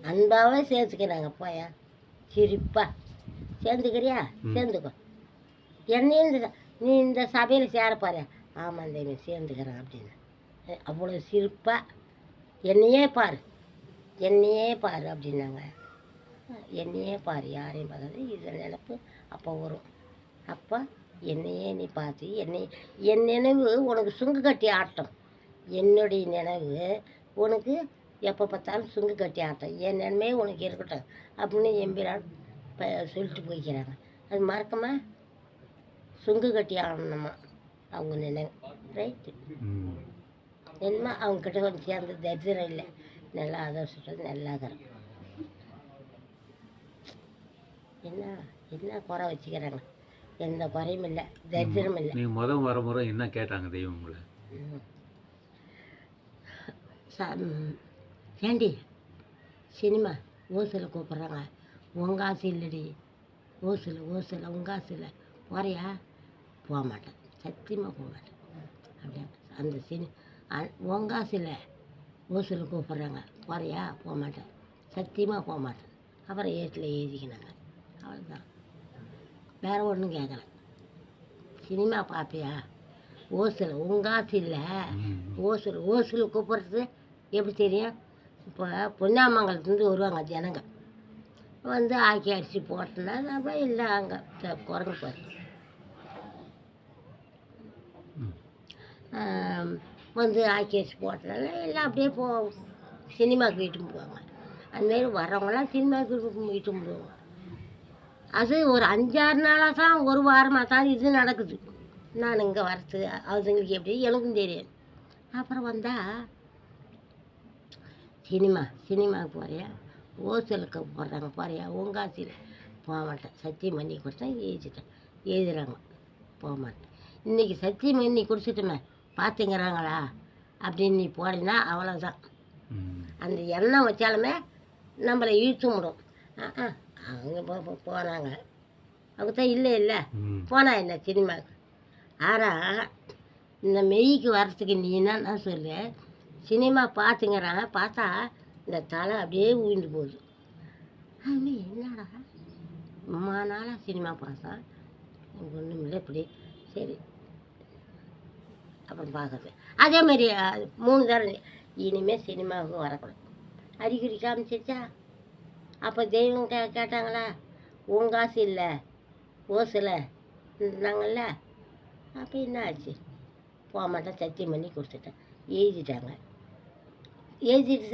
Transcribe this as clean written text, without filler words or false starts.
அன்பாவே சேர்த்துக்கிறாங்க போயா சிரிப்பா சேர்ந்துக்கிறியா சேர்ந்துக்கோ என்னையும் நீ இந்த சபையில் சேர பாரு ஆமாம் தேவி சேர்ந்துக்கிறேன் அப்படின்னு அவ்வளோ சிரிப்பாக என்னையே பாரு அப்படின்னாங்க. என்னையே பாரு யாரையும் பார்க்காது இதை நினப்பு அப்போ வரும். அப்போ என்னையே நீ பார்த்து என் நினைவு உனக்கு சுங்கு கட்டி ஆட்டம். என்னுடைய நினைவு உனக்கு எப்போ பார்த்தாலும் சுங்கு கட்டி ஆட்டம். என் நினைவே உனக்கு இருக்கட்டும் அப்படின்னு எம்பிரான் சொல்லிட்டு போய்க்கிறாங்க. அது மறக்கமா சுங்கு கட்டி ஆடணுமா அவங்க நினைவு. ரைட்டு என்னமா அவங்கக்கிட்ட கொஞ்சம் சேர்ந்து தரிசனம் இல்லை. நல்லா அதை சொல்கிறது நல்லா இருக்கிறேன். என்ன குறை வச்சுக்கிறாங்க? எந்த குறையும் இல்லை, தரிசனம் இல்லை. நீ முதல் வர முறை என்ன கேட்டாங்க தெய்வம் உங்களை? ஏண்டி சினிமா ஓசில் கூப்பிட்றாங்க, உங்காசு இல்லடி, ஓசில் உங்காசு இல்லை, போறியா? போக மாட்டேன், சத்தியமாக போக மாட்டேன் அப்படியா? அந்த உங்காசு இல்லை, ஓசில் கூப்பிட்றாங்க, போறியா? போக மாட்டேன், சத்தியமாக போக மாட்டேன். அப்புறம் ஏட்டில் எழுதிக்கினாங்க. அவ்வளோதான், வேறு ஒன்றும் கேட்கல. சினிமா பார்ப்பியா? ஓசில் உங்காசு இல்லை, ஓசில் கூப்பிட்றது எப்படி தெரியும்? இப்போ பொன்னாமங்கலத்துலேருந்து வருவாங்க ஜனங்க வந்து ஆக்கி அரிசி போட்டோன்னா அப்புறம் இல்லை அங்கே குரங்கு பாரு வந்து ஆக்கி அரிசி போட்டனால எல்லாம் அப்படியே சினிமாவுக்கு வீட்டு போவாங்க. அதுமாரி வர்றவங்களாம் சினிமாவுக்கு வீட்டு போவாங்க. அது ஒரு 5-6 நாளாக தான், ஒரு வாரமாக தான் இது நடக்குது. நான் இங்கே வரது அதுங்களுக்கு எப்படி எனக்கும் தெரியும். அப்புறம் வந்தால் சினிமாவுக்கு போறியா? ஓசலுக்கு போடுறாங்க, போறியா? உங்காசியில் போக மாட்டேன், சத்தியம் பண்ணி கொடுத்தேன், எழுதுறாங்க, போக மாட்டேன். இன்றைக்கி சத்தியம் பண்ணி குடிச்சிட்டுமே பார்த்துங்கிறாங்களா அப்படின்னு நீ போடினா அவ்வளோதான். அந்த எண்ணம் வச்சாலுமே நம்மளை இழுத்து விடும். அவங்க போனாங்க, அவங்க தான் இல்லை போனா என்ன சினிமாவுக்கு. ஆனால் இந்த மெய்க்கு வர்றதுக்கு நீ என்னன்னா சொல்லு, சினிமா பார்த்துங்கிறாங்க, பார்த்தா இந்த தலை அப்படியே உயிர்ந்து போகுது. அதுமாரி என்னடா அம்மா நாளாக சினிமா பார்த்தா ஒன்றும் இல்லை, இப்படி சரி அப்புறம் பார்க்குறது. அதேமாரி 3 தடவை இனிமேல் சினிமாவுக்கு வரக்கூடாது அறிகுறி காமிச்சிருச்சா. அப்போ தெய்வம் கேட்டாங்களா? உங்காசு இல்லை ஓசில் இருந்தாங்கல்ல, அப்போ என்ன ஆச்சு? போக மாட்டேன், சத்தியம் பண்ணி கொடுத்துட்டேன், எழுதிட்டாங்க. எழுதிட்டு